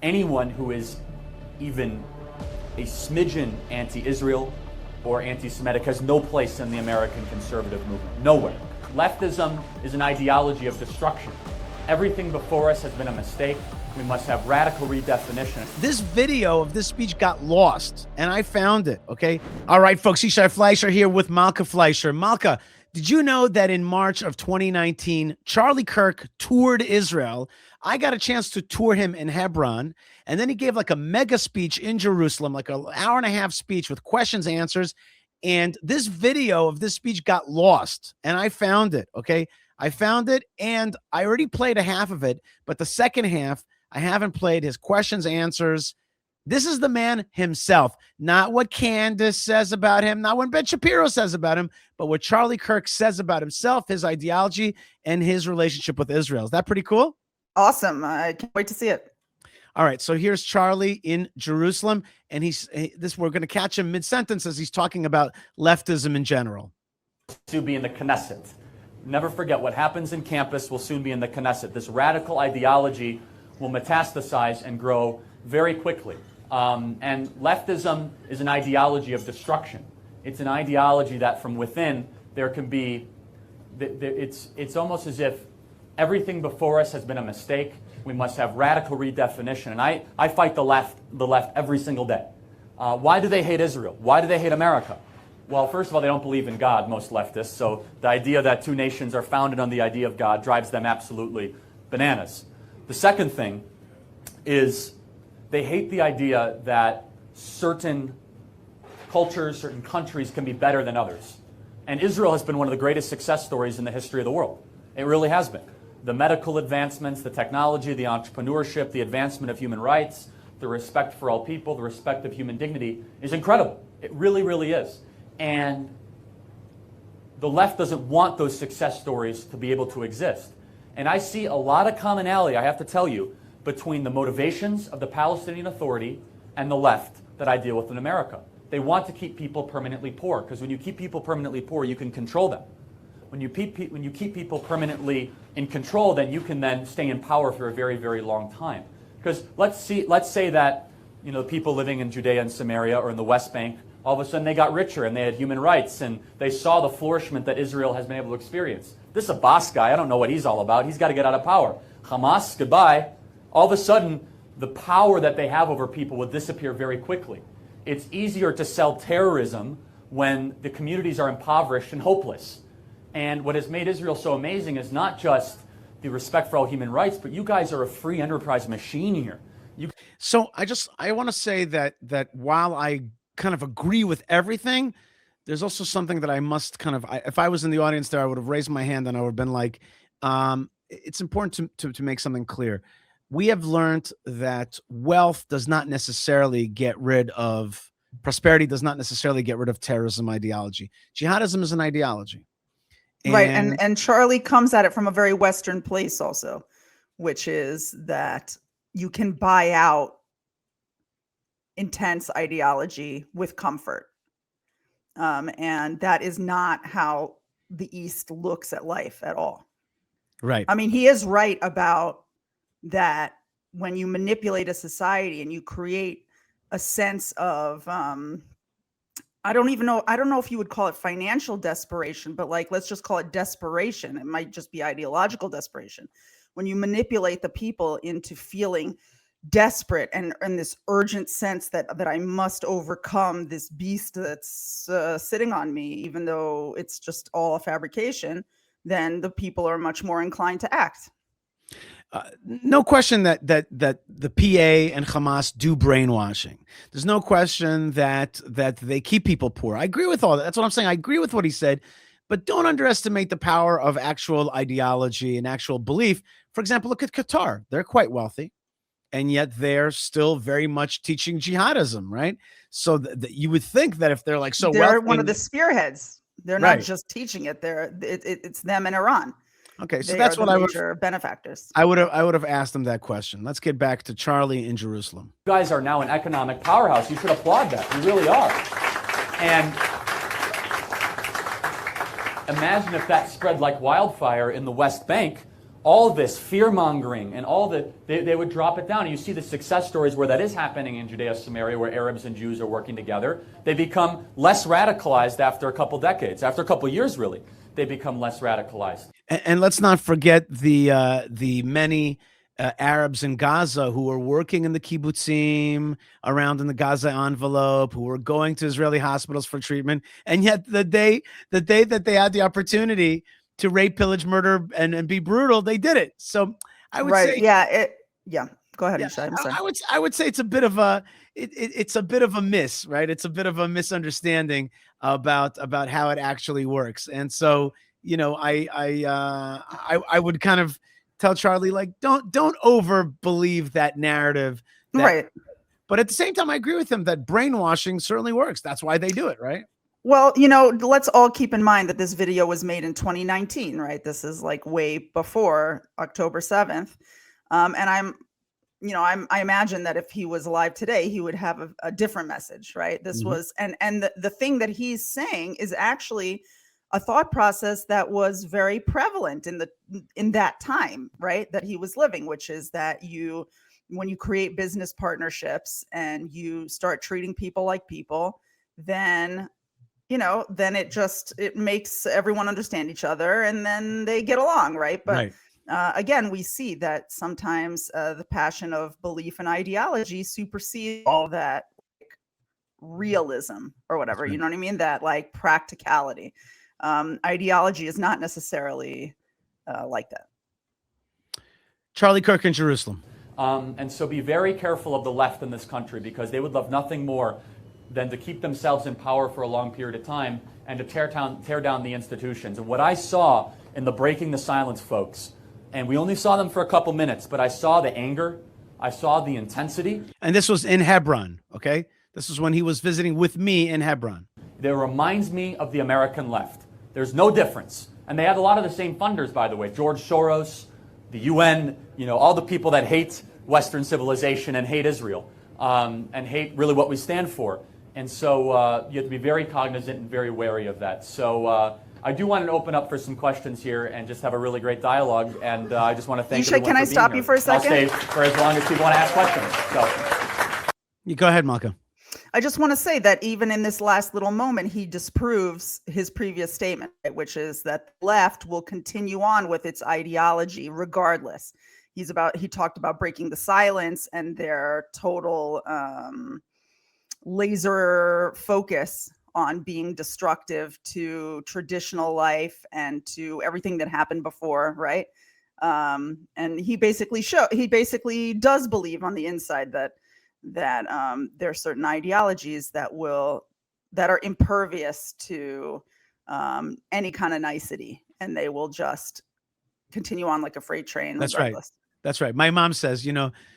anyone who is even a smidgen anti-Israel or anti-Semitic has no place in the American conservative movement. Nowhere. Leftism is an ideology of destruction. Everything before us has been a mistake. We must have radical redefinition. This video of this speech got lost, and I found it, okay? All right, folks, Yishai Fleischer here with Malka Fleischer. Malka, did you know that in March of 2019, Charlie Kirk toured Israel? I got a chance to tour him in Hebron, and then he gave like a mega speech in Jerusalem, like an hour and a half speech with questions, answers, and this video of this speech got lost, and I found it, okay? I found it, and I already played a half of it, but the second half, I haven't played his questions, answers. This is the man himself, not what Candace says about him, not what Ben Shapiro says about him, but what Charlie Kirk says about himself, his ideology, and his relationship with Israel. Is that pretty cool? Awesome. I can't wait to see it. All right, so here's Charlie in Jerusalem, and we're going to catch him mid-sentence as he's talking about leftism in general. To be in the Knesset. Never forget, what happens in campus will soon be in the Knesset. This radical ideology will metastasize and grow very quickly. And leftism is an ideology of destruction. It's an ideology that from within there can be, it's almost as if everything before us has been a mistake. We must have radical redefinition. And I fight the left every single day. Why do they hate Israel? Why do they hate America? Well, first of all, they don't believe in God, most leftists. So the idea that two nations are founded on the idea of God drives them absolutely bananas. The second thing is they hate the idea that certain cultures, certain countries can be better than others. And Israel has been one of the greatest success stories in the history of the world. It really has been. The medical advancements, the technology, the entrepreneurship, the advancement of human rights, the respect for all people, the respect of human dignity is incredible. It really, really is. And the left doesn't want those success stories to be able to exist. And I see a lot of commonality, I have to tell you, between the motivations of the Palestinian Authority and the left that I deal with in America. They want to keep people permanently poor, because when you keep people permanently poor, you can control them. When you keep people permanently in control, then you can then stay in power for a very, very long time. Because let's say that people living in Judea and Samaria or in the West Bank, all of a sudden they got richer and they had human rights and they saw the flourishment that Israel has been able to experience. This is a boss guy. I don't know what he's all about. He's got to get out of power. Hamas, goodbye. All of a sudden, the power that they have over people will disappear very quickly. It's easier to sell terrorism when the communities are impoverished and hopeless. And what has made Israel so amazing is not just the respect for all human rights, but you guys are a free enterprise machine here. So I want to say that while I kind of agree with everything, there's also something that I must if I was in the audience there, I would have raised my hand and I would have been like, it's important to make something clear. We have learned that wealth does not necessarily get rid of prosperity, does not necessarily get rid of terrorism ideology. Jihadism is an ideology. Right. And Charlie comes at it from a very Western place also, which is that you can buy out intense ideology with comfort. And that is not how the East looks at life at all. Right. I mean, he is right about that. When you manipulate a society and you create a sense of, I don't know if you would call it financial desperation, but let's just call it desperation. It might just be ideological desperation. When you manipulate the people into feeling desperate and this urgent sense that I must overcome this beast that's sitting on me, even though it's just all a fabrication, then the people are much more inclined to act. No question that the PA and Hamas do brainwashing. There's no question that they keep people poor. I agree with all that. That's what I'm saying. I agree with what he said, but don't underestimate the power of actual ideology and actual belief. For example, look at Qatar. They're quite wealthy, and yet they're still very much teaching jihadism, right? So you would think that if they're they're wealthy, one of the spearheads. They're not right. just teaching it. It's them and Iran. Okay, so they that's are what the I would major benefactors. I would have asked them that question. Let's get back to Charlie in Jerusalem. You guys are now an economic powerhouse. You should applaud that. You really are. And imagine if that spread like wildfire in the West Bank. all this fear-mongering and all the, they would drop it down. And you see the success stories where that is happening in Judea, Samaria, where Arabs and Jews are working together. They become less radicalized after a couple decades, after a couple years, really. They become less radicalized. And let's not forget the many Arabs in Gaza who were working in the kibbutzim around in the Gaza envelope, who were going to Israeli hospitals for treatment, and yet the day that they had the opportunity to rape, pillage, murder, and be brutal, they did it. So I would say, Go ahead, yeah, Yishai, I'm sorry. I would say it's a bit of a it's a bit of a miss, right? It's a bit of a misunderstanding about how it actually works. And so, you know, I would kind of tell Charlie, like, don't over believe that narrative. Right. But at the same time, I agree with him that brainwashing certainly works. That's why they do it, right? Well, you know, let's all keep in mind that this video was made in 2019, right? This is like way before October 7th. And I imagine that if he was alive today, he would have a different message, right? This was, and the thing that he's saying is actually a thought process that was very prevalent in that time, right? That he was living, which is that when you create business partnerships and you start treating people like people, then it makes everyone understand each other and then they get along, right? But again, we see that sometimes the passion of belief and ideology supersedes all that realism or whatever, you know what I mean? That like practicality. Ideology is not necessarily like that. Charlie Kirk in Jerusalem. And so be very careful of the left in this country, because they would love nothing more than to keep themselves in power for a long period of time and to tear down the institutions. And what I saw in the Breaking the Silence folks, and we only saw them for a couple minutes, but I saw the anger, I saw the intensity. And this was in Hebron, okay? This was when he was visiting with me in Hebron. It reminds me of the American left. There's no difference. And they have a lot of the same funders, by the way. George Soros, the UN, all the people that hate Western civilization and hate Israel, and hate really what we stand for. And so you have to be very cognizant and very wary of that. So I do want to open up for some questions here and just have a really great dialogue. And I just want to thank everyone can I for being stop here. you for a second? I'll stay for as long as people want to ask questions. So You go ahead, Malka. I just want to say that even in this last little moment, he disproves his previous statement, right, which is that the left will continue on with its ideology regardless. He talked about breaking the silence and their total laser focus on being destructive to traditional life and to everything that happened before, right? And he basically does believe on the inside that there are certain ideologies that are impervious to any kind of nicety, and they will just continue on like a freight train. That's regardless. right. That's right. My mom says,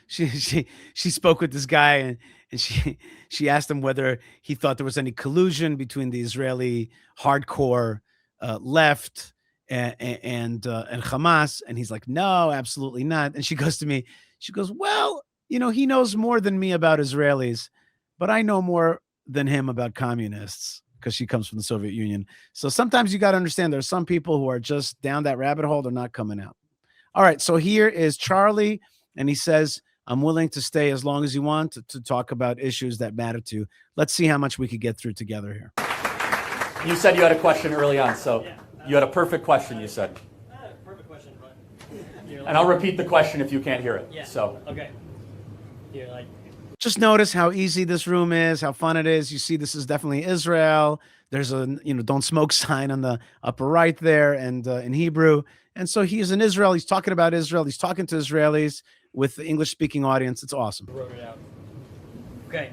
she spoke with this guy and she asked him whether he thought there was any collusion between the Israeli hardcore left and Hamas, and he's like, no, absolutely not. And she goes to me, she goes, well, he knows more than me about Israelis, but I know more than him about communists, because she comes from the Soviet Union. So sometimes you got to understand there's some people who are just down that rabbit hole. They're not coming out. All right. So here is Charlie, and he says, I'm willing to stay as long as you want to talk about issues that matter to you. Let's see how much we could get through together here. you said you had a question early on, so you had a perfect question, you said. Perfect question, but And I'll repeat the question if you can't hear it. yeah. So. Okay. You're like, Just notice how easy this room is, how fun it is. You see, this is definitely Israel. There's a, don't smoke sign on the upper right there, and in Hebrew. And so he's in Israel. He's talking about Israel. He's talking to Israelis with the English-speaking audience. It's awesome. wrote it out. Okay.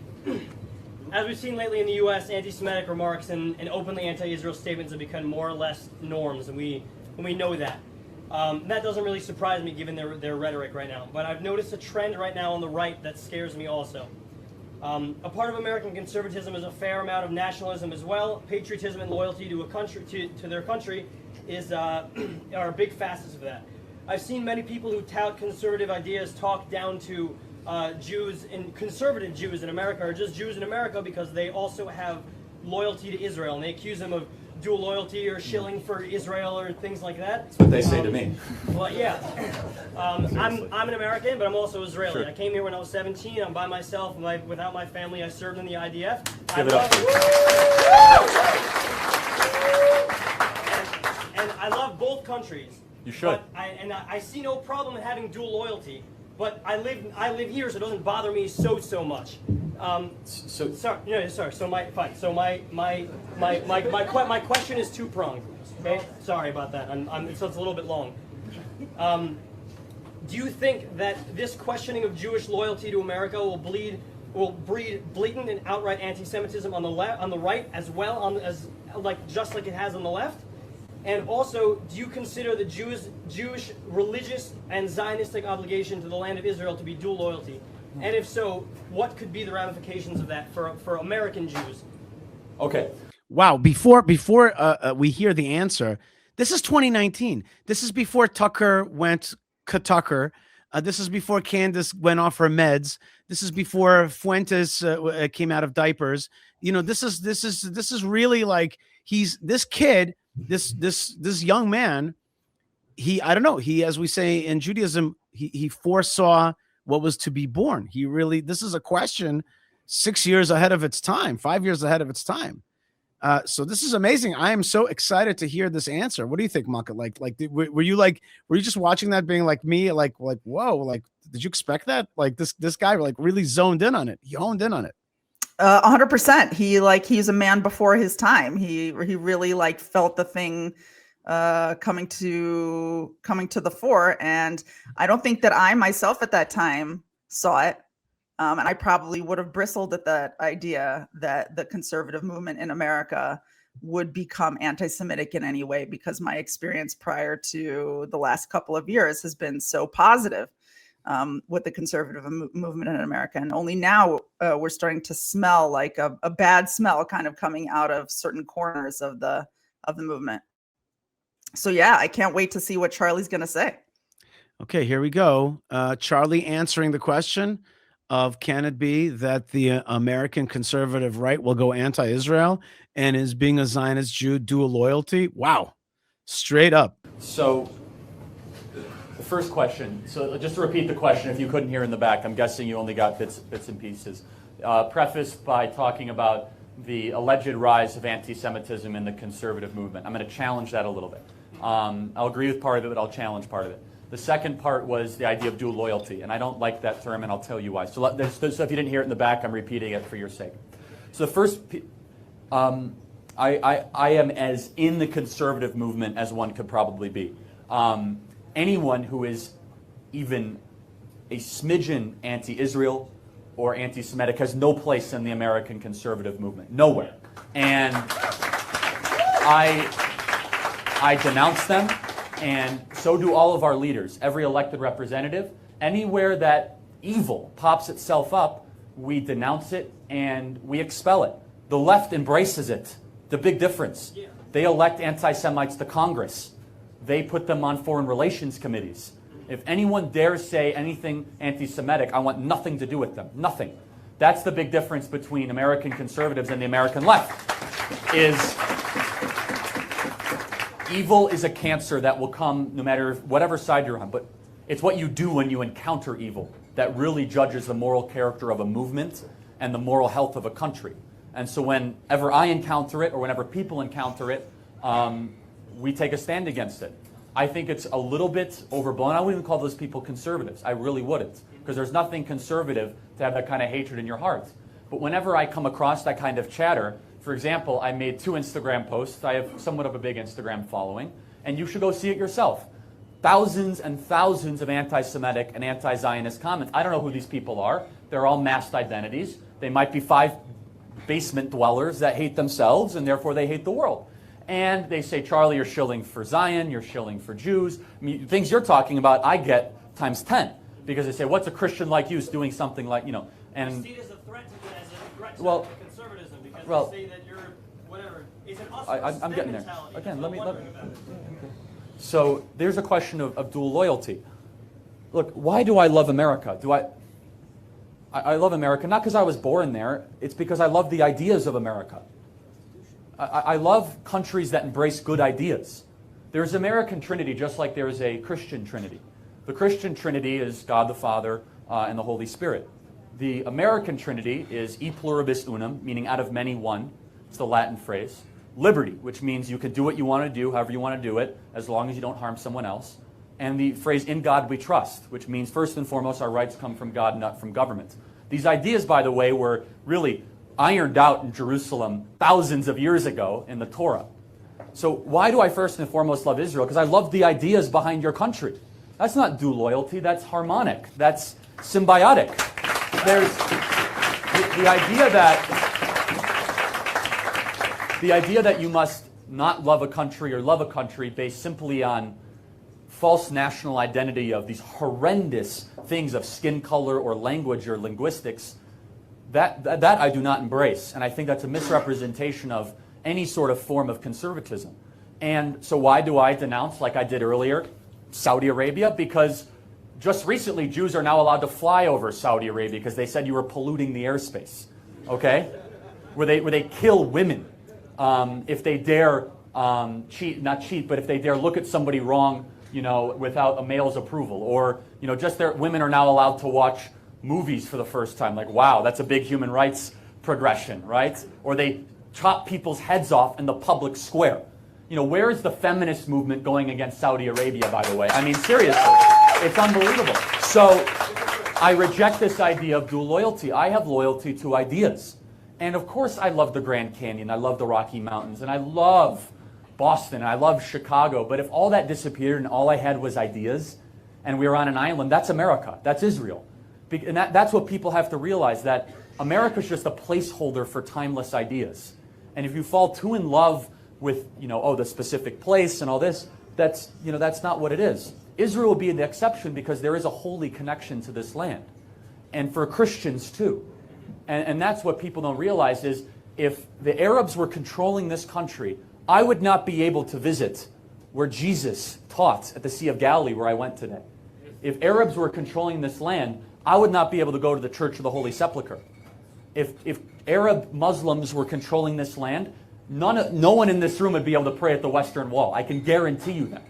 As we've seen lately in the U.S., anti-Semitic remarks and openly anti-Israel statements have become more or less norms, and we know that. That doesn't really surprise me given their rhetoric right now. But I've noticed a trend right now on the right that scares me also. A part of American conservatism is a fair amount of nationalism as well. Patriotism and loyalty to a country, to their country, are big facets of that. I've seen many people who tout conservative ideas talk down to Jews and conservative Jews in America, or just Jews in America, because they also have loyalty to Israel, and they accuse them of dual loyalty or shilling for Israel or things like that. That's what they say to me. Well, yeah. I'm an American, but I'm also Israeli. Sure. I came here when I was 17. I'm by myself. Without my family, I served in the IDF. Give it up. And I love both countries. You should. But I see no problem in having dual loyalty. But I live here, so it doesn't bother me so much. So Sorry. So my question is two-pronged. Okay. Sorry about that. So it's a little bit long. Do you think that this questioning of Jewish loyalty to America will breed blatant and outright anti-Semitism on the right as well just like it has on the left? And also, do you consider the Jewish religious and Zionistic obligation to the land of Israel to be dual loyalty? And if so, what could be the ramifications of that for American Jews? okay. Wow. Before we hear the answer, this is 2019. This is before Tucker went Tucker. This is before Candace went off her meds. This is before Fuentes came out of diapers. You know, this is really like this kid, this young man. I don't know. He, as we say in Judaism, he foresaw what was to be born. This is a question 6 years ahead of its time, 5 years ahead of its time. So this is amazing. I am so excited to hear this answer. What do you think, Malka? Were you just watching that being like me, like, whoa, like, did you expect that? Like this guy like really zoned in on it. He honed in on it. 100%. He's a man before his time. He really like felt the thing coming to the fore. And I don't think that I myself at that time saw it. And I probably would have bristled at that idea that the conservative movement in America would become anti-Semitic in any way, because my experience prior to the last couple of years has been so positive with the conservative movement in America. And only now we're starting to smell like a bad smell kind of coming out of certain corners of the movement. So yeah, I can't wait to see what Charlie's going to say. Okay, here we go. Charlie answering the question of, can it be that the American conservative right will go anti-Israel and is being a Zionist Jew dual loyalty? Wow. Straight up. So the first question, so just to repeat the question, if you couldn't hear in the back, I'm guessing you only got bits and pieces. Prefaced by talking about the alleged rise of anti-Semitism in the conservative movement. I'm going to challenge that a little bit. I'll agree with part of it, but I'll challenge part of it. The second part was the idea of dual loyalty, and I don't like that term, and I'll tell you why. So if you didn't hear it in the back, I'm repeating it for your sake. So the first, I am as in the conservative movement as one could probably be. Anyone who is even a smidgen anti-Israel or anti-Semitic has no place in the American conservative movement, nowhere. And I denounce them. And so do all of our leaders, every elected representative. Anywhere that evil pops itself up, we denounce it and we expel it. The left embraces it. The big difference. They elect anti-Semites to Congress. They put them on foreign relations committees. If anyone dares say anything anti-Semitic, I want nothing to do with them. Nothing. That's the big difference between American conservatives and the American left. Evil is a cancer that will come no matter whatever side you're on, but it's what you do when you encounter evil that really judges the moral character of a movement and the moral health of a country. And so whenever I encounter it or whenever people encounter it, we take a stand against it. I think it's a little bit overblown. I wouldn't even call those people conservatives. I really wouldn't, because there's nothing conservative to have that kind of hatred in your heart. But whenever I come across that kind of chatter, for example, I made 2 Instagram posts. I have somewhat of a big Instagram following, and you should go see it yourself. Thousands and thousands of anti-Semitic and anti-Zionist comments. I don't know who these people are. They're all masked identities. They might be 5 basement dwellers that hate themselves, and therefore they hate the world. And they say, Charlie, you're shilling for Zion, you're shilling for Jews. I mean, things you're talking about, I get times 10. Because they say, what's a Christian like you doing something like, you know. And I see it as a threat to well, conservatism, because well, they say that you're whatever. It's an I'm getting there. mentality. Again, That's let what me. I'm wondering about. So there's a question of dual loyalty. Look, why do I love America? I love America not because I was born there. It's because I love the ideas of America. I love countries that embrace good ideas. There's American Trinity just like there's a Christian Trinity. The Christian Trinity is God the Father and the Holy Spirit. The American Trinity is e pluribus unum, meaning out of many one. It's the Latin phrase. Liberty, which means you can do what you want to do, however you want to do it, as long as you don't harm someone else. And the phrase, in God we trust, which means first and foremost our rights come from God, not from government. These ideas, by the way, were really ironed out in Jerusalem thousands of years ago in the Torah. So why do I first and foremost love Israel? Because I love the ideas behind your country. That's not due loyalty, that's harmonic, that's symbiotic. There's the idea that you must not love a country or love a country based simply on false national identity of these horrendous things of skin color or language or linguistics, that I do not embrace. And I think that's a misrepresentation of any sort of form of conservatism. And so why do I denounce, like I did earlier, Saudi Arabia? Because just recently Jews are now allowed to fly over Saudi Arabia because they said you were polluting the airspace, okay? Where they kill women if they dare not cheat, but if they dare look at somebody wrong, without a male's approval. Or, just their women are now allowed to watch movies for the first time. Like, wow, that's a big human rights progression, right? Or they chop people's heads off in the public square. Where is the feminist movement going against Saudi Arabia, by the way? I mean, seriously, it's unbelievable. So I reject this idea of dual loyalty. I have loyalty to ideas. And of course, I love the Grand Canyon, I love the Rocky Mountains, and I love Boston, and I love Chicago. But if all that disappeared and all I had was ideas, and we were on an island, that's America, that's Israel. And that's what people have to realize, that America's just a placeholder for timeless ideas. And if you fall too in love with, the specific place and all this, that's not what it is. Israel will be the exception because there is a holy connection to this land. And for Christians too. And that's what people don't realize is if the Arabs were controlling this country, I would not be able to visit where Jesus taught at the Sea of Galilee where I went today. If Arabs were controlling this land, I would not be able to go to the Church of the Holy Sepulchre. If Arab Muslims were controlling this land, no one in this room would be able to pray at the Western Wall. I can guarantee you that.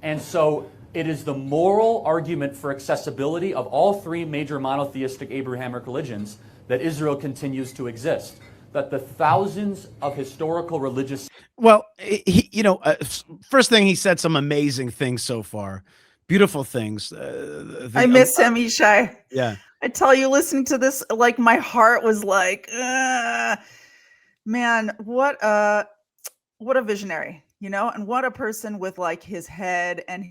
And so it is the moral argument for accessibility of all three major monotheistic Abrahamic religions that Israel continues to exist. That the thousands of historical religious... Well, first thing, he said some amazing things so far. Beautiful things. I miss him, Ishai. Yeah. I tell you, listening to this, like my heart was like, man, what a visionary, and what a person with like his head and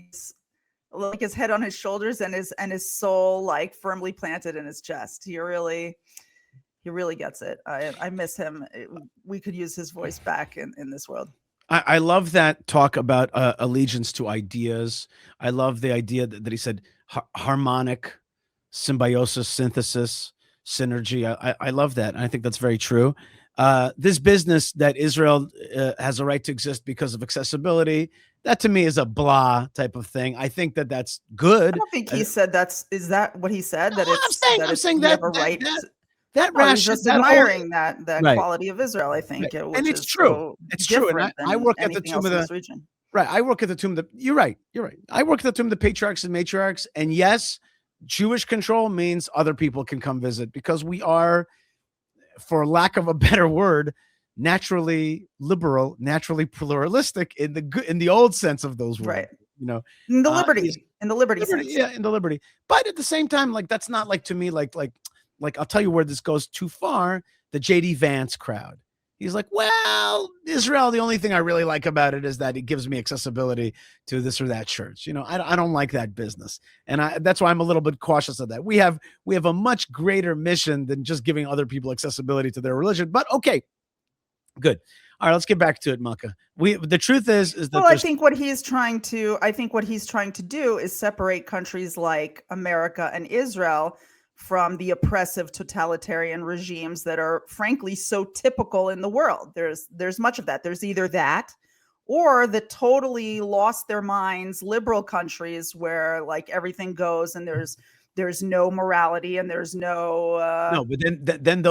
his head on his shoulders and his soul like firmly planted in his chest. He really gets it. I miss him. We could use his voice back in this world. I love that talk about allegiance to ideas. I love the idea that he said harmonic, symbiosis, synthesis, synergy. I love that. And I think that's very true. This business that Israel has a right to exist because of accessibility, that to me is a blah type of thing. I think that that's good. I don't think he said is that what he said? That I'm saying that right. That I was just admiring that right. quality of Israel, I think. Right. And it's true. So it's true. And I work at the tomb of the region. Right. I work at the tomb of the, you're right. I work at the tomb of the patriarchs and matriarchs. And yes, Jewish control means other people can come visit because we are, for lack of a better word, naturally liberal, naturally pluralistic in the old sense of those words. Right. In the liberty sense. Yeah, in the liberty. But at the same time, like that's not like to me like I'll tell you where this goes too far. The J.D. Vance crowd. He's like, well, Israel, the only thing I really like about it is that it gives me accessibility to this or that church. I don't like that business. And that's why I'm a little bit cautious of that. We have a much greater mission than just giving other people accessibility to their religion. But okay, good. All right, let's get back to it, Malka. The truth is that I think what he's trying to do is separate countries like America and Israel from the oppressive totalitarian regimes that are frankly so typical in the world. There's much of that. There's either that or the totally lost their minds liberal countries where like everything goes and there's no morality and there's no but then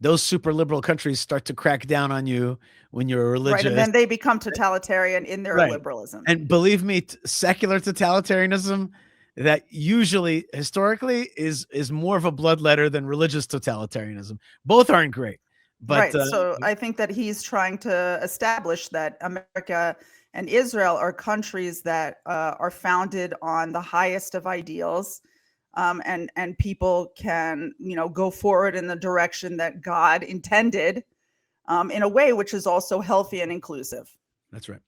those super liberal countries start to crack down on you when you're a religious. Right, and then they become totalitarian in their Right. liberalism. And believe me, secular totalitarianism, that usually historically is more of a bloodletter than religious totalitarianism. Both aren't great. But right. So I think that he's trying to establish that America and Israel are countries that are founded on the highest of ideals, and people can, go forward in the direction that God intended, in a way which is also healthy and inclusive. That's right.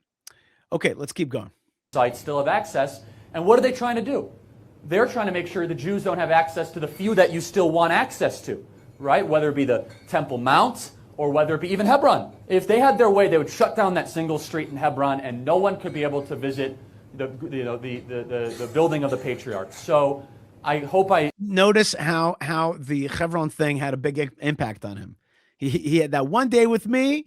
Okay, let's keep going. Sites still have access. And what are they trying to do? They're trying to make sure the Jews don't have access to the few that you still want access to, right? Whether it be the Temple Mount or whether it be even Hebron. If they had their way, they would shut down that single street in Hebron and no one could be able to visit the building of the patriarchs. So I hope notice how the Hebron thing had a big impact on him. He had that one day with me,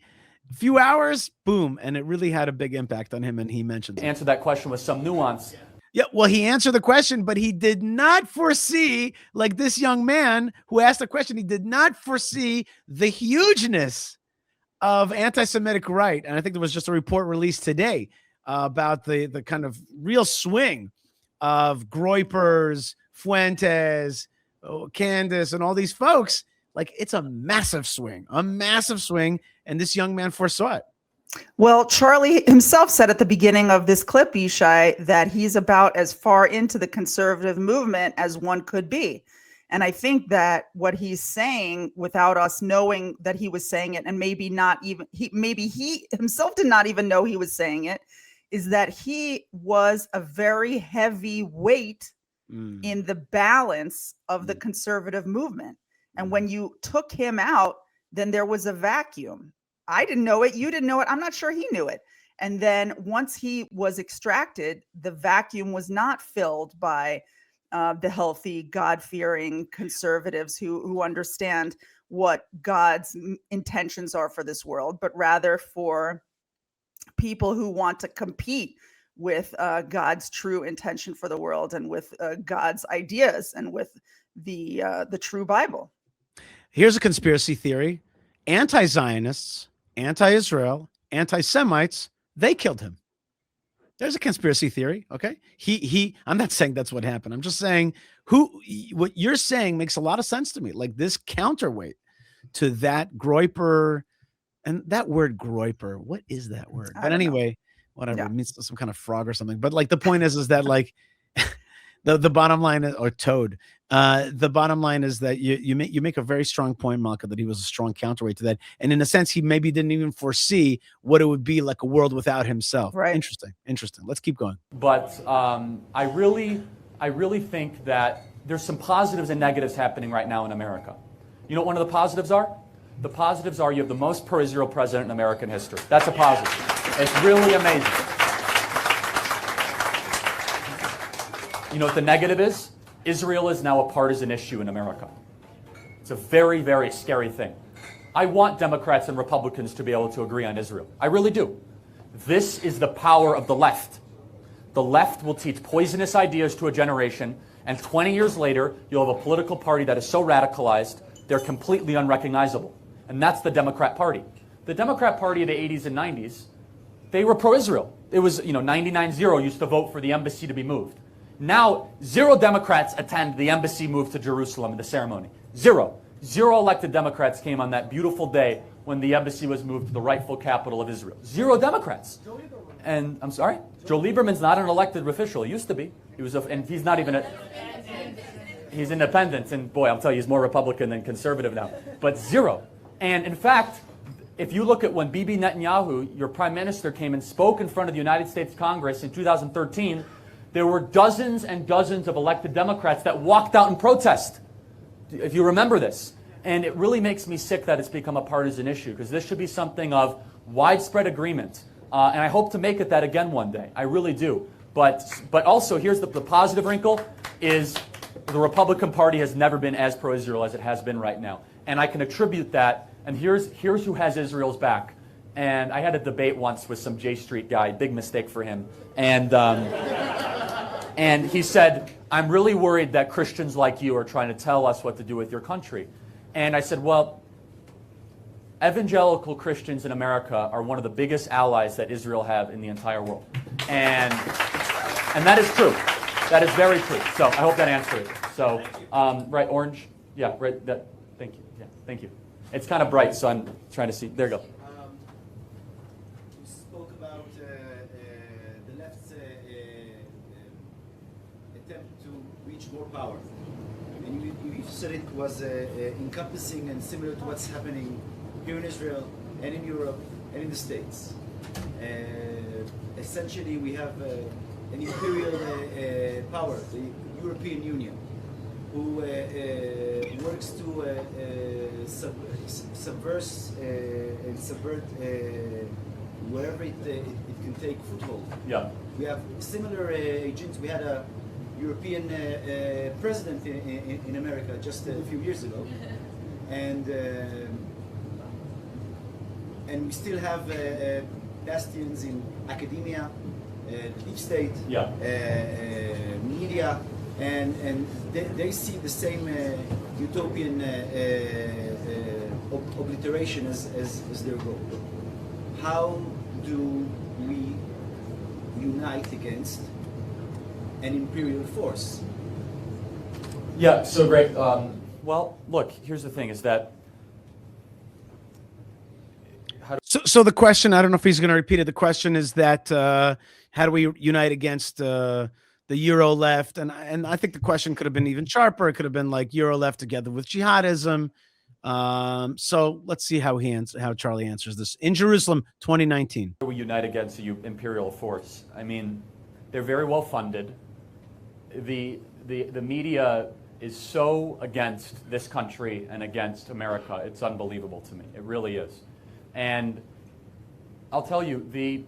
a few hours, boom, and it really had a big impact on him, and he mentioned it. Answer that question with some nuance. Yeah, well, he answered the question, but he did not foresee, like this young man who asked the question, he did not foresee the hugeness of anti-Semitic right. And I think there was just a report released today about the kind of real swing of Groypers, Fuentes, Candace, and all these folks. Like, it's a massive swing, and this young man foresaw it. Well, Charlie himself said at the beginning of this clip, Yishai, that he's about as far into the conservative movement as one could be. And I think that what he's saying, without us knowing that he was saying it, and maybe he himself did not even know he was saying it, is that he was a very heavy weight in the balance of the conservative movement. And when you took him out, then there was a vacuum. I didn't know it. You didn't know it. I'm not sure he knew it. And then once he was extracted, the vacuum was not filled by the healthy, God-fearing conservatives who understand what God's intentions are for this world, but rather for people who want to compete with God's true intention for the world and with God's ideas and with the true Bible. Here's a conspiracy theory. Anti-Zionists, anti-Israel, anti-Semites, they killed him. There's a conspiracy theory, okay? I'm not saying that's what happened. I'm just saying what you're saying makes a lot of sense to me. Like this counterweight to that Groyper, and that word Groyper, what is that word? But anyway, whatever, it means some kind of frog or something. But like the point is that like the bottom line is, or toad, the bottom line is that you make a very strong point, Malka, that he was a strong counterweight to that. And in a sense, he maybe didn't even foresee what it would be like a world without himself. Right. Interesting. Let's keep going. But I really think that there's some positives and negatives happening right now in America. You know what one of the positives are? The positives are you have the most pro-Israel president in American history. That's a positive. It's really amazing. You know what the negative is? Israel is now a partisan issue in America. It's a very, very scary thing. I want Democrats and Republicans to be able to agree on Israel. I really do. This is the power of the left. The left will teach poisonous ideas to a generation, and 20 years later, you'll have a political party that is so radicalized, they're completely unrecognizable. And that's the Democrat Party. The Democrat Party of the 80s and 90s, they were pro-Israel. It was, 99-0 used to vote for the embassy to be moved. Now, 0 Democrats attend the embassy move to Jerusalem in the ceremony. 0. 0 elected Democrats came on that beautiful day when the embassy was moved to the rightful capital of Israel. 0 Democrats. And I'm sorry? Joe Lieberman's not an elected official. He used to be. And he's not even he's independent. And boy, I'll tell you, he's more Republican than conservative now. But 0. And in fact, if you look at when Bibi Netanyahu, your prime minister, came and spoke in front of the United States Congress in 2013, there were dozens and dozens of elected Democrats that walked out in protest, if you remember this. And it really makes me sick that it's become a partisan issue, because this should be something of widespread agreement. And I hope to make it that again one day. I really do. But also, here's the positive wrinkle, is the Republican Party has never been as pro-Israel as it has been right now. And I can attribute that, and here's who has Israel's back. And I had a debate once with some J Street guy, big mistake for him. And he said, I'm really worried that Christians like you are trying to tell us what to do with your country. And I said, well, evangelical Christians in America are one of the biggest allies that Israel have in the entire world. And that is true. That is very true. So I hope that answered it. So, right, orange? Yeah, right. That. Thank you. Yeah, thank you. It's kind of bright, so I'm trying to see. There you go. You spoke about the left's attempt to reach more power. And you said it was encompassing and similar to what's happening here in Israel and in Europe and in the States. Essentially, we have an imperial power, the European Union, who works to subvert wherever it can take foothold. Yeah. We have similar agents. We had a European president in America just a few years ago, and we still have bastions in academia, the deep state, Yeah. Media, and they see the same utopian obliteration as their goal. How do we unite against an imperial force? Yeah, so great. Well, look, here's the thing is that So the question, I don't know if he's going to repeat it. The question is that how do we unite against the Euro left? And I think the question could have been even sharper. It could have been like Euro left together with jihadism. So let's see how Charlie answers this. In Jerusalem, 2019. we unite against the imperial force. I mean, they're very well funded. The media is so against this country and against America. It's unbelievable to me. It really is. And I'll tell you, the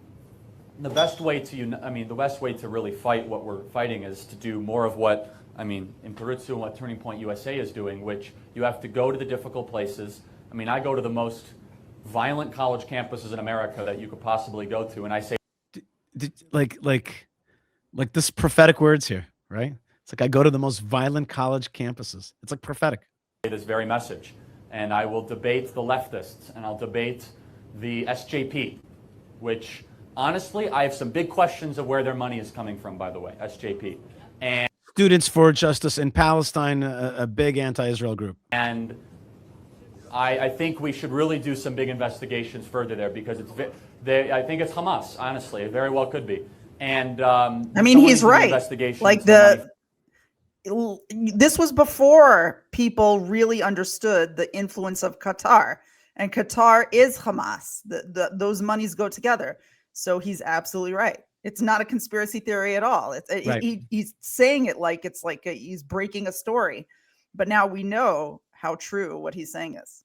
best way to really fight what we're fighting is to do more of what, in Perutsu and what Turning Point USA is doing, which you have to go to the difficult places. I go to the most violent college campuses in America that you could possibly go to, and I say, like this prophetic words here, right? It's like I go to the most violent college campuses. It's like prophetic. this very message. And I will debate the leftists, and I'll debate the SJP, which honestly, I have some big questions of where their money is coming from, by the way, SJP. And Students for Justice in Palestine, a big anti-Israel group. And I think we should really do some big investigations further there, because I think it's Hamas, honestly. It very well could be. And he's right. Like this was before people really understood the influence of Qatar, and Qatar is Hamas. Those monies go together. So he's absolutely right. It's not a conspiracy theory at all. Right. He's saying it like it's like he's breaking a story, but now we know how true what he's saying is.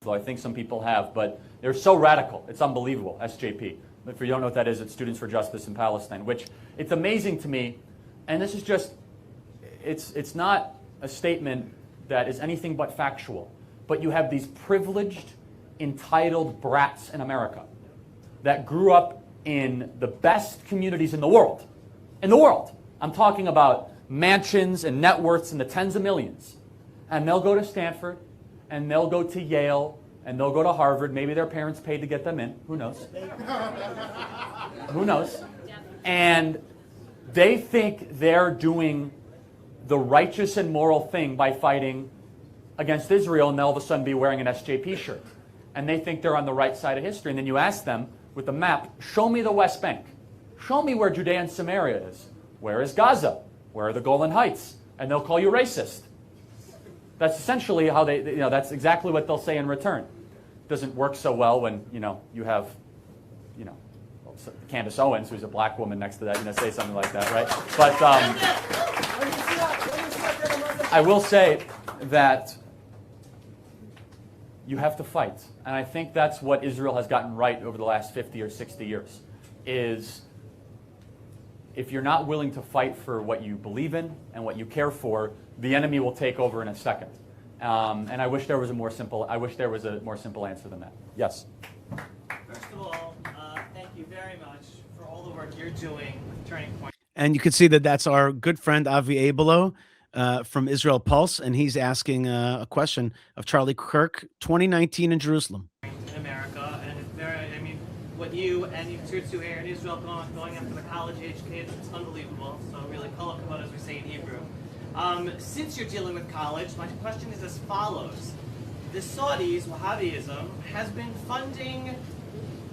Well, I think some people have, but they're so radical. It's unbelievable, SJP. If you don't know what that is, it's Students for Justice in Palestine, which it's amazing to me. And this is just, it's not a statement that is anything but factual. But you have these privileged, entitled brats in America that grew up in the best communities in the world. In the world. I'm talking about mansions and net worths in the tens of millions. And they'll go to Stanford, and they'll go to Yale, and they'll go to Harvard. Maybe their parents paid to get them in. Who knows? Who knows? And they think they're doing the righteous and moral thing by fighting against Israel, and they'll all of a sudden be wearing an SJP shirt. And they think they're on the right side of history. And then you ask them with the map, show me the West Bank. Show me where Judea and Samaria is. Where is Gaza? Where are the Golan Heights? And they'll call you racist. That's essentially how that's exactly what they'll say in return. Doesn't work so well when, you have, Candace Owens, who's a black woman next to that, say something like that, right? But I will say that you have to fight. And I think that's what Israel has gotten right over the last 50 or 60 years, is if you're not willing to fight for what you believe in and what you care for, the enemy will take over in a second. And I wish there was a more simple answer than that. Yes. First of all, thank you very much for all the work you're doing with Turning Point. And you can see that that's our good friend Avi Abelo from Israel Pulse, and he's asking a question of Charlie Kirk, 2019 in Jerusalem. what you and your church do here in Israel, going after the college-age kids. It's unbelievable. So really, kol hakavod, as we say in Hebrew. Since you're dealing with college, my question is as follows. The Saudis, Wahhabism, has been funding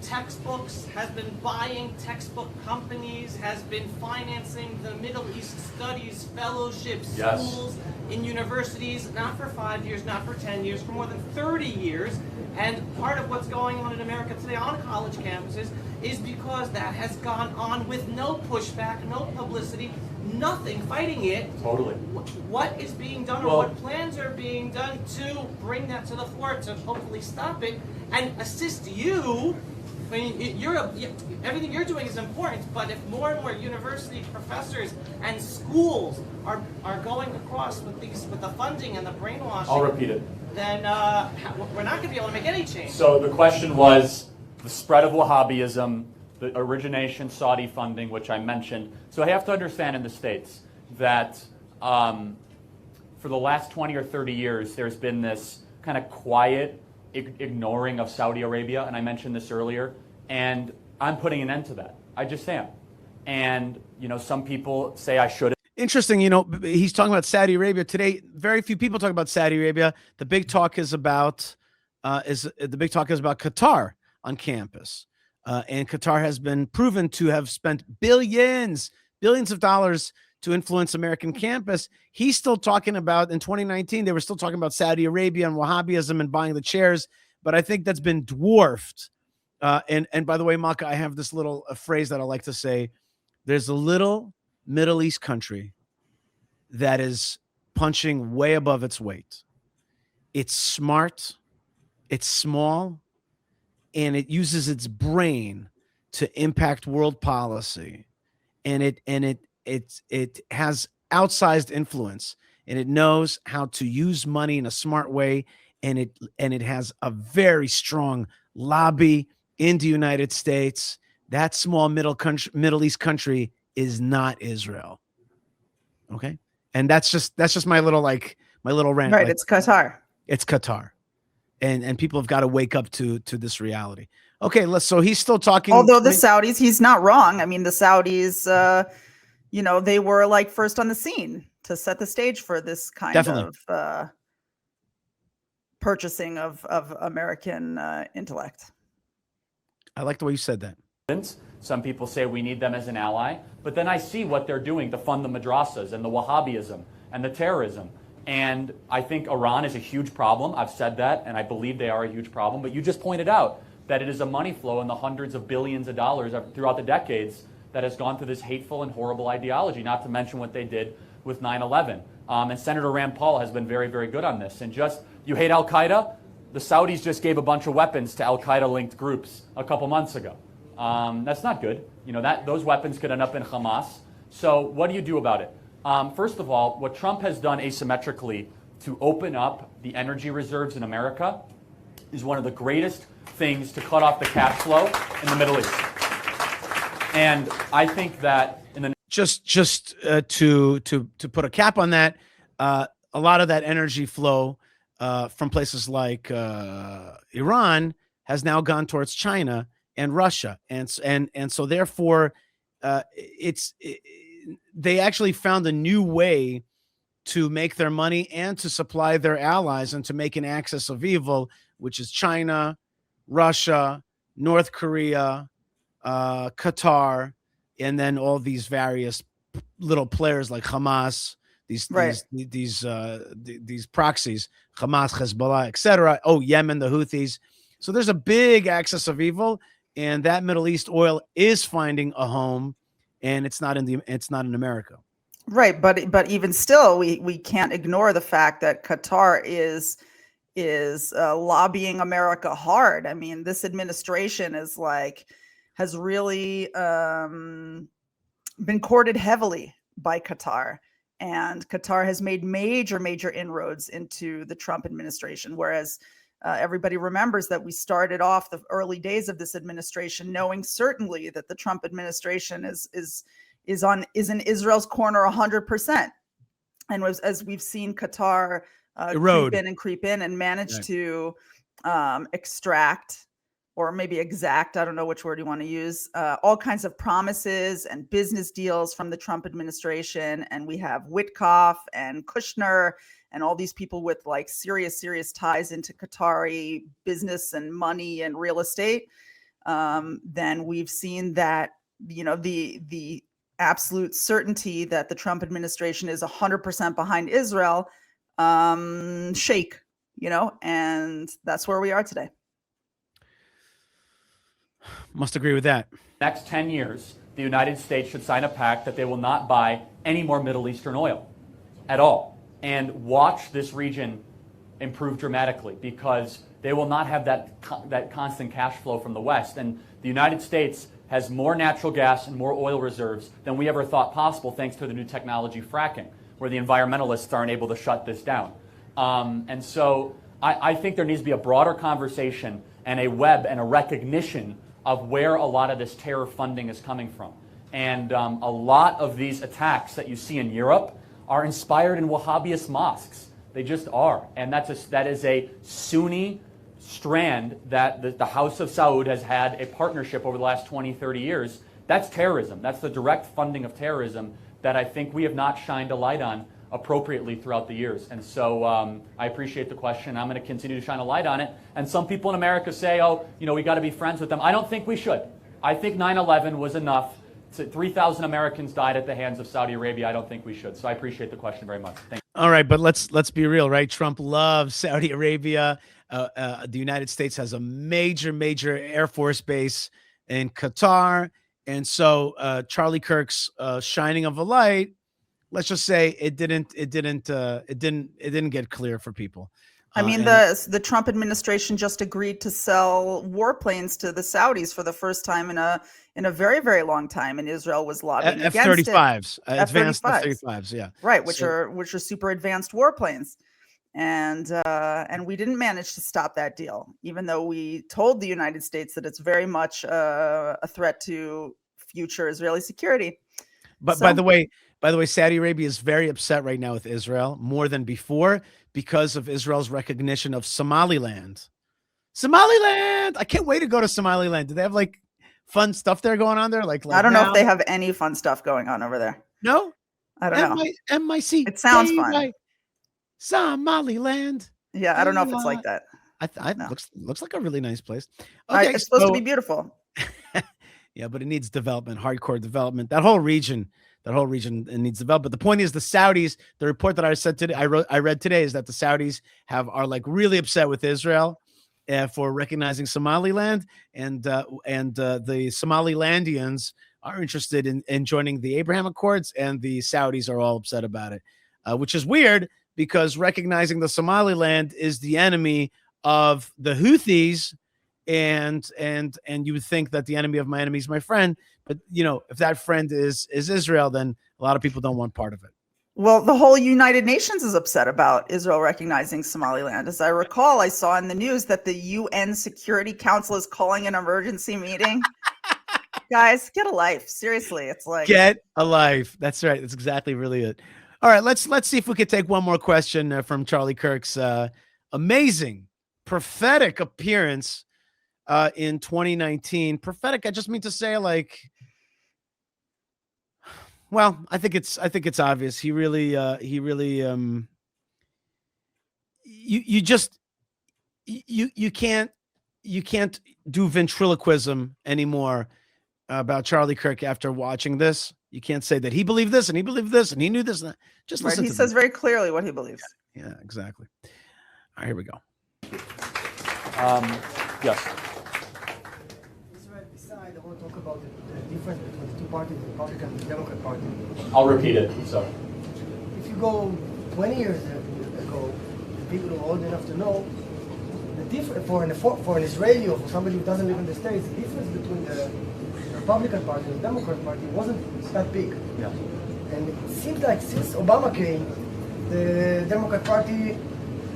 textbooks, has been buying textbook companies, has been financing the Middle East Studies fellowships, Yes. schools in universities, not for 5 years, not for 10 years, for more than 30 years. And part of what's going on in America today on college campuses is because that has gone on with no pushback, no publicity, nothing fighting it. Totally. What is being done, or Well- what plans are being done to bring that to the fore, to hopefully stop it and assist you? I mean, everything you're doing is important, but if more and more university professors and schools are going across with the funding and the brainwashing, I'll repeat it. then we're not going to be able to make any change. So the question was the spread of Wahhabism, the origination, Saudi funding, which I mentioned. So I have to understand in the States that for the last 20 or 30 years, there's been this kind of quiet ignoring of Saudi Arabia, and I mentioned this earlier, and I'm putting an end to that. I just am. And, some people say I shouldn't. Interesting, he's talking about Saudi Arabia today. Very few people talk about Saudi Arabia. The big talk is about Qatar on campus, and Qatar has been proven to have spent billions of dollars to influence American campus. He's still talking about, in 2019, they were still talking about Saudi Arabia and Wahhabism and buying the chairs, but I think that's been dwarfed. And by the way, Malka, I have this little phrase that I like to say. There's a little Middle East country that is punching way above its weight. It's smart, it's small, and it uses its brain to impact world policy. And it has outsized influence, and it knows how to use money in a smart way, and it has a very strong lobby in the United States. That small Middle East country is not Israel. Okay? And that's just my little rant. Right, it's Qatar. It's Qatar. And people have got to wake up to this reality. Okay, so he's still talking. Although the Saudis, he's not wrong. I mean, the Saudis, they were like first on the scene to set the stage for this kind of purchasing of American intellect. I like the way you said that. Some people say we need them as an ally, but then I see what they're doing to fund the madrasas and the Wahhabism and the terrorism. And I think Iran is a huge problem. I've said that, and I believe they are a huge problem. But you just pointed out that it is a money flow in the hundreds of billions of dollars throughout the decades that has gone through this hateful and horrible ideology, not to mention what they did with 9/11. And Senator Rand Paul has been very, very good on this. And you hate Al-Qaeda? The Saudis just gave a bunch of weapons to Al-Qaeda-linked groups a couple months ago. That's not good. Those weapons could end up in Hamas. So what do you do about it? First of all, what Trump has done asymmetrically to open up the energy reserves in America is one of the greatest things to cut off the cash flow in the Middle East. And I think that in the just to put a cap on that, a lot of that energy flow from places like Iran has now gone towards China and Russia, and so therefore they actually found a new way to make their money and to supply their allies and to make an axis of evil, which is China, Russia, North Korea, Qatar, and then all these various little players like Hamas, these proxies, Hamas, Hezbollah, etc. Oh, Yemen, the Houthis. So there's a big axis of evil, and that Middle East oil is finding a home, and it's not in America. Right, but even still, we can't ignore the fact that Qatar is lobbying America hard. I mean, this administration has really been courted heavily by Qatar, and Qatar has made major inroads into the Trump administration, whereas everybody remembers that we started off the early days of this administration knowing certainly that the Trump administration is in Israel's corner 100%. And as we've seen Qatar creep in and manage to extract or maybe exact, I don't know which word you want to use, all kinds of promises and business deals from the Trump administration. And we have Witkoff and Kushner and all these people with like serious ties into Qatari business and money and real estate. Then we've seen that, the absolute certainty that the Trump administration is 100% behind Israel shake, and that's where we are today. Must agree with that. Next 10 years, the United States should sign a pact that they will not buy any more Middle Eastern oil at all, and watch this region improve dramatically, because they will not have that constant cash flow from the West. And the United States has more natural gas and more oil reserves than we ever thought possible, thanks to the new technology fracking, where the environmentalists aren't able to shut this down. And so I think there needs to be a broader conversation and a web and a recognition of where a lot of this terror funding is coming from. And a lot of these attacks that you see in Europe are inspired in Wahhabist mosques. They just are. And that is a Sunni strand that the House of Saud has had a partnership over the last 20, 30 years. That's terrorism. That's the direct funding of terrorism that I think we have not shined a light on appropriately throughout the years. And so I appreciate the question. I'm going to continue to shine a light on it. And some people in America say, oh, we got to be friends with them. I don't think we should. I think 9/11 was enough. 3,000 Americans died at the hands of Saudi Arabia. I don't think we should. So I appreciate the question very much. Thank you. All right, but let's be real, right? Trump loves Saudi Arabia. The United States has a major Air Force base in Qatar, and so Charlie Kirk's shining of a light, let's just say it didn't get clear for people. I mean, the Trump administration just agreed to sell warplanes to the Saudis for the first time in a very long time, and Israel was lobbying against it. F-35s, advanced F-35s, yeah, right, which are super advanced warplanes, and we didn't manage to stop that deal, even though we told the United States that it's very much a threat to future Israeli security. But by the way, Saudi Arabia is very upset right now with Israel, more than before, because of Israel's recognition of Somaliland. I can't wait to go to Somaliland. Do they have like fun stuff there going on there? Like I don't know if they have any fun stuff going on over there. No? I don't know. M-I-C. It sounds fun. Somaliland. Yeah, I don't know if it's like that. No. Looks like a really nice place. Okay, it's supposed to be beautiful. Yeah, but it needs development, hardcore development. That whole region needs development. But the point is, the Saudis. The report that I read today is that the Saudis are like really upset with Israel for recognizing Somaliland, and the Somalilandians are interested in joining the Abraham Accords, and the Saudis are all upset about it, which is weird because recognizing the Somaliland is the enemy of the Houthis. And you would think that the enemy of my enemy is my friend, but if that friend is Israel, then a lot of people don't want part of it. Well, the whole United Nations is upset about Israel recognizing Somaliland. As I recall, I saw in the news that the UN Security Council is calling an emergency meeting. Guys, get a life. Seriously, it's like get a life. That's right. That's exactly really it. All right, let's see if we could take one more question from Charlie Kirk's amazing prophetic appearance in 2019. Prophetic, I just mean to say, like, well, I think it's obvious. He really you can't do ventriloquism anymore about Charlie Kirk after watching this. You can't say that he believed this and he believed this and he knew this. Just listen. He says very clearly what he believes. Yeah, exactly. All right, here we go. Yes. I want to talk about the difference between the two parties, the Republican and the Democrat Party. I'll repeat it. So, if you go 20 years ago, people who are old enough to know, the difference for an Israeli or for somebody who doesn't live in the States, the difference between the Republican Party and the Democrat Party wasn't that big. yeah. And it seems like since Obama came, the Democrat Party,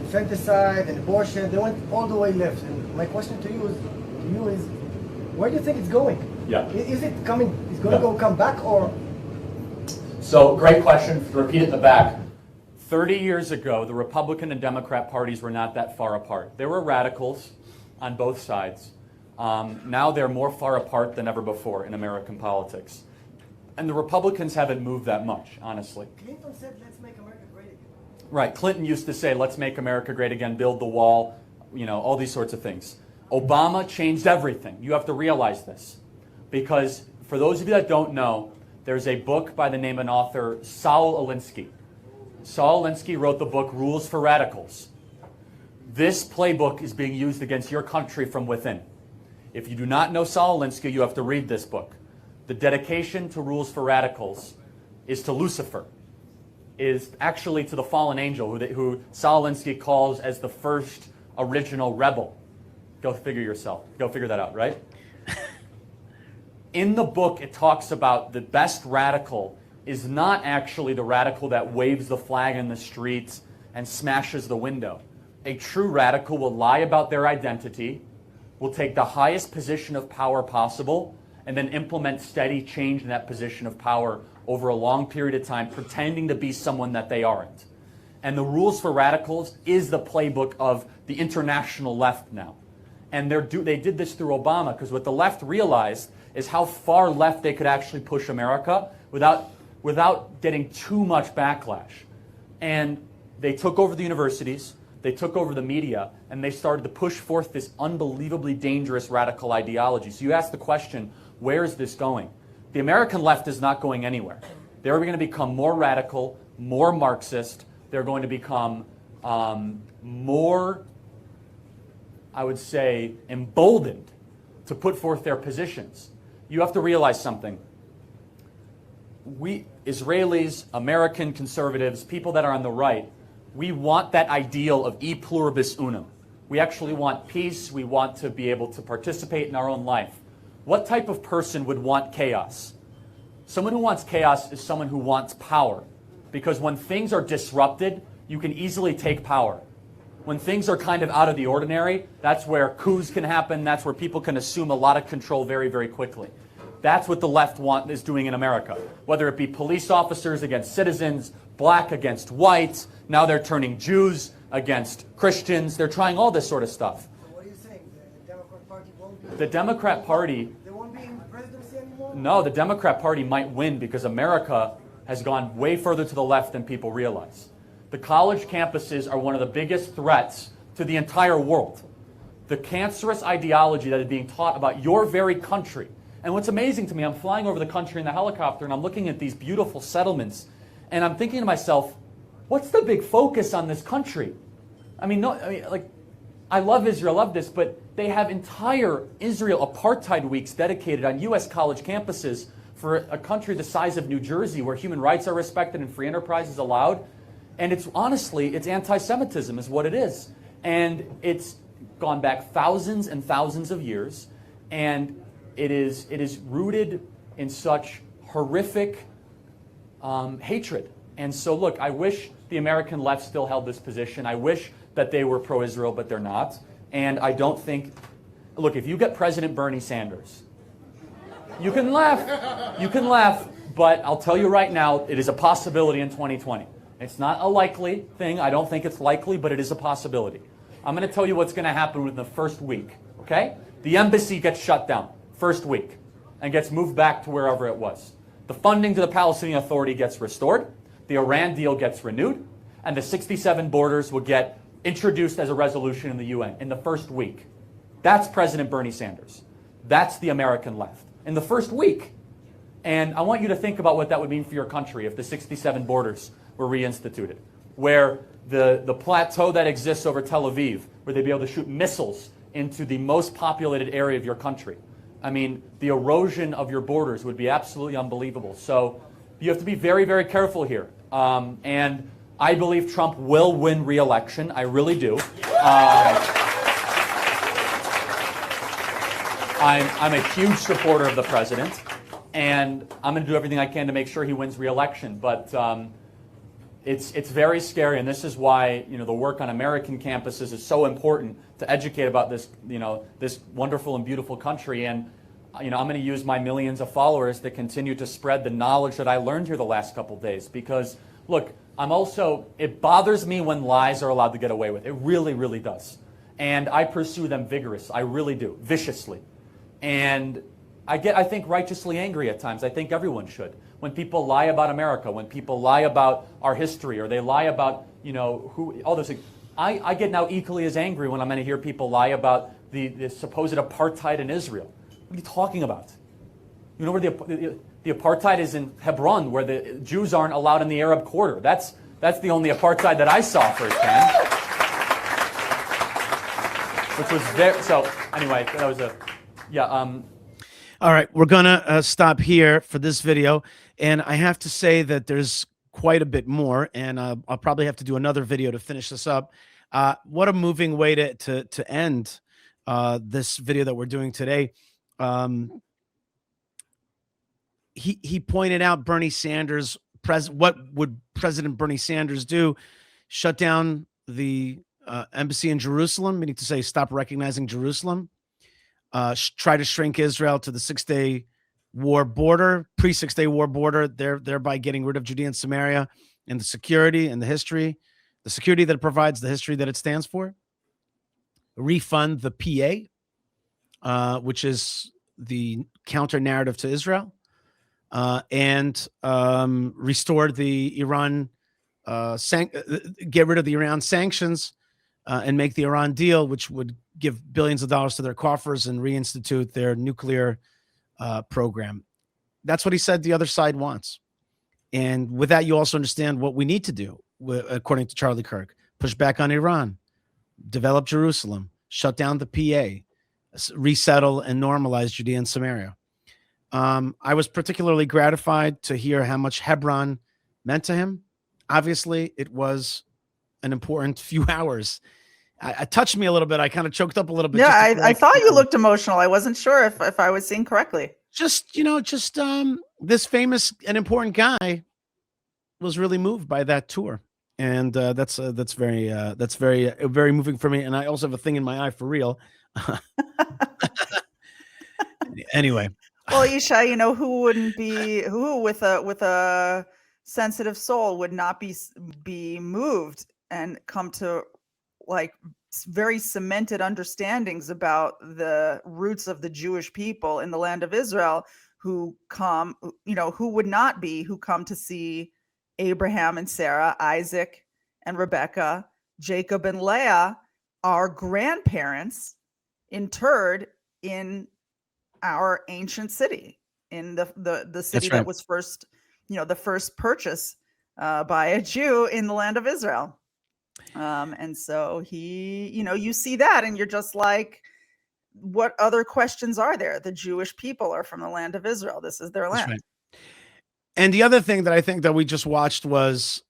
infanticide and abortion, they went all the way left. And my question to you is, where do you think it's going? Yeah. Is it coming? Is going to come back or? So, great question. Repeat it in the back. 30 years ago, the Republican and Democrat parties were not that far apart. There were radicals on both sides. Now they're more far apart than ever before in American politics. And the Republicans haven't moved that much, honestly. Clinton said, let's make America great again. Right. Clinton used to say, let's make America great again, build the wall, all these sorts of things. Obama changed everything. You have to realize this. Because for those of you that don't know, there's a book by the name of an author, Saul Alinsky. Saul Alinsky wrote the book Rules for Radicals. This playbook is being used against your country from within. If you do not know Saul Alinsky, you have to read this book. The dedication to Rules for Radicals is to Lucifer, is actually to the fallen angel, who Saul Alinsky calls as the first original rebel. Go figure that out, right? In the book, it talks about the best radical is not actually the radical that waves the flag in the streets and smashes the window. A true radical will lie about their identity, will take the highest position of power possible, and then implement steady change in that position of power over a long period of time, pretending to be someone that they aren't. And the Rules for Radicals is the playbook of the international left now. And they did this through Obama, because what the left realized is how far left they could actually push America without getting too much backlash. And they took over the universities, they took over the media, and they started to push forth this unbelievably dangerous radical ideology. So you ask the question, where is this going? The American left is not going anywhere. They're going to become more radical, more Marxist. They're going to become more, I would say, emboldened to put forth their positions. You have to realize something. We, Israelis, American conservatives, people that are on the right, we want that ideal of e pluribus unum. We actually want peace. We want to be able to participate in our own life. What type of person would want chaos? Someone who wants chaos is someone who wants power. Because when things are disrupted, you can easily take power. When things are kind of out of the ordinary, that's where coups can happen. That's where people can assume a lot of control very, very quickly. That's what the left is doing in America. Whether it be police officers against citizens, black against whites, now they're turning Jews against Christians. They're trying all this sort of stuff. So what are you saying? The Democrat Party won't be... The Democrat Party... They won't be in the presidency anymore? No, the Democrat Party might win because America has gone way further to the left than people realize. The college campuses are one of the biggest threats to the entire world. The cancerous ideology that is being taught about your very country. And what's amazing to me, I'm flying over the country in the helicopter and I'm looking at these beautiful settlements and I'm thinking to myself, what's the big focus on this country? I love Israel, I love this, but they have entire Israel apartheid weeks dedicated on U.S. college campuses for a country the size of New Jersey where human rights are respected and free enterprise is allowed. And it's anti-Semitism is what it is. And it's gone back thousands and thousands of years. And it is rooted in such horrific hatred. And so, look, I wish the American left still held this position. I wish that they were pro-Israel, but they're not. And I don't think, look, if you get President Bernie Sanders, you can laugh, but I'll tell you right now, it is a possibility in 2020. It's not a likely thing. I don't think it's likely, but it is a possibility. I'm going to tell you what's going to happen within the first week, okay? The embassy gets shut down first week and gets moved back to wherever it was. The funding to the Palestinian Authority gets restored. The Iran deal gets renewed. And the 67 borders will get introduced as a resolution in the UN in the first week. That's President Bernie Sanders. That's the American left. In the first week. And I want you to think about what that would mean for your country if the 67 borders were reinstituted. Where the plateau that exists over Tel Aviv, where they'd be able to shoot missiles into the most populated area of your country. I mean, the erosion of your borders would be absolutely unbelievable. So you have to be very, very careful here. And I believe Trump will win re-election. I really do. I'm a huge supporter of the president. And I'm going to do everything I can to make sure he wins re-election. But it's very scary, and this is why the work on American campuses is so important to educate about this this wonderful and beautiful country. And I'm going to use my millions of followers to continue to spread the knowledge that I learned here the last couple of days. Because look, it bothers me when lies are allowed to get away with. It really, really does. And I pursue them vigorously. I really do, viciously. And I think righteously angry at times. I think everyone should. When people lie about America, when people lie about our history, or they lie about, all those things. I get now equally as angry when I'm going to hear people lie about the supposed apartheid in Israel. What are you talking about? You know where the apartheid is in Hebron, where the Jews aren't allowed in the Arab quarter. That's the only apartheid that I saw firsthand. Which was very, so anyway, that was All right, we're gonna stop here for this video, and I have to say that there's quite a bit more, and I'll probably have to do another video to finish this up. What a moving way to end this video that we're doing today. He pointed out Bernie Sanders. What would President Bernie Sanders do? Shut down the embassy in Jerusalem, meaning to say stop recognizing Jerusalem. Try to shrink Israel to the 6-day war border, pre-6-day war border, thereby getting rid of Judea and Samaria and the security and the history, the security that it provides, the history that it stands for. Refund the PA, which is the counter narrative to Israel, and restore the Iran, get rid of the Iran sanctions, and make the Iran deal, which would give billions of dollars to their coffers and reinstitute their nuclear program. That's what he said the other side wants. And with that, you also understand what we need to do, according to Charlie Kirk. Push back on Iran, develop Jerusalem, shut down the PA, resettle and normalize Judea and Samaria. I was particularly gratified to hear how much Hebron meant to him. Obviously, it was an important few hours. It touched me a little bit. I kind of choked up a little bit. Yeah, I thought you looked emotional. I wasn't sure if I was seeing correctly. Just this famous and important guy was really moved by that tour, and that's very moving for me. And I also have a thing in my eye for real. Anyway, well, Isha, who with a sensitive soul would not be moved and come to like very cemented understandings about the roots of the Jewish people in the land of Israel, who come to see Abraham and Sarah, Isaac and Rebecca, Jacob and Leah, our grandparents, interred in our ancient city, in the city that was first, the first purchase by a Jew in the land of Israel. And so you see that and you're just like, what other questions are there? The Jewish people are from the land of Israel. This is their land. Right. And the other thing that I think that we just watched was,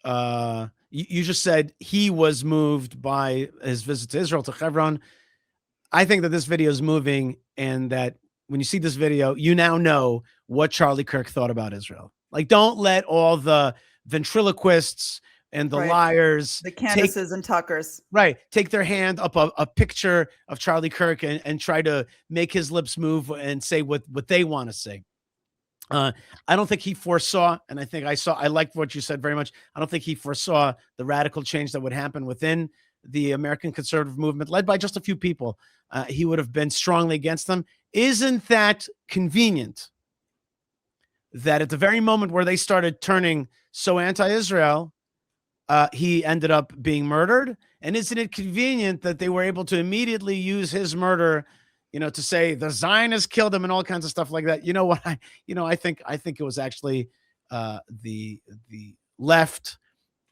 you just said he was moved by his visit to Israel, to Hebron. I think that this video is moving, and that when you see this video, you now know what Charlie Kirk thought about Israel. Like, don't let all the ventriloquists and the liars, the Candaces and Tuckers, take their hand up a picture of Charlie Kirk and try to make his lips move and say what they want to say. I don't think he foresaw, and I liked what you said very much. I don't think he foresaw the radical change that would happen within the American conservative movement, led by just a few people. He would have been strongly against them. Isn't that convenient that at the very moment where they started turning so anti-Israel, he ended up being murdered? And isn't it convenient that they were able to immediately use his murder, to say the Zionists killed him and all kinds of stuff like that? You know what? I think it was actually the left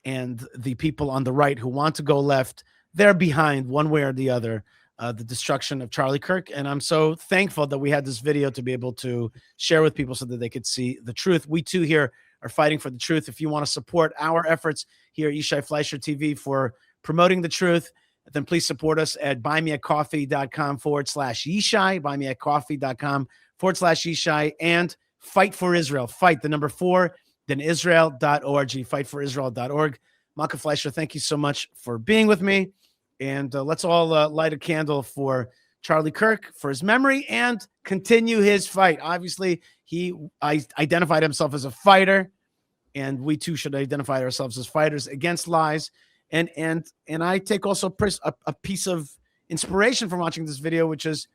and the people on the right who want to go left. They're behind one way or the other the destruction of Charlie Kirk. And I'm so thankful that we had this video to be able to share with people so that they could see the truth. We too here are fighting for the truth. If you want to support our efforts here at Yishai Fleisher TV for promoting the truth, then please support us at buymeacoffee.com/Yishai, buymeacoffee.com/Yishai, and Fight for Israel. Fight, the number 4, then Israel.org, fightforisrael.org. Malka Fleisher, thank you so much for being with me. And let's all light a candle for Charlie Kirk, for his memory, and continue his fight. Obviously, he identified himself as a fighter, and we too should identify ourselves as fighters against lies. And I take also a piece of inspiration from watching this video, which is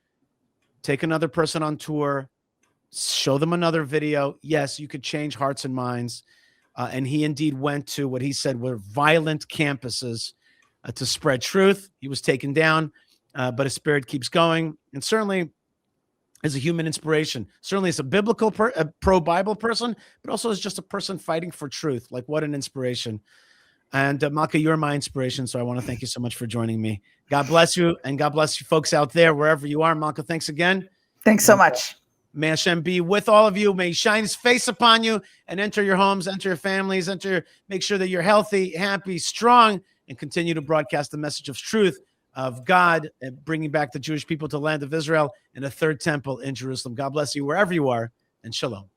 take another person on tour, show them another video. Yes, you could change hearts and minds. And he indeed went to what he said were violent campuses to spread truth. He was taken down, but his spirit keeps going. And certainly as a human inspiration, certainly as a biblical, pro-Bible person, but also as just a person fighting for truth. Like, what an inspiration. And Malka, you're my inspiration. So I want to thank you so much for joining me. God bless you. And God bless you folks out there, wherever you are. Malka, thanks again. Thanks so much. May Hashem be with all of you. May he shine his face upon you and enter your homes, enter your families, make sure that you're healthy, happy, strong, and continue to broadcast the message of truth of God and bringing back the Jewish people to the land of Israel and a third temple in Jerusalem. God bless you wherever you are, and shalom.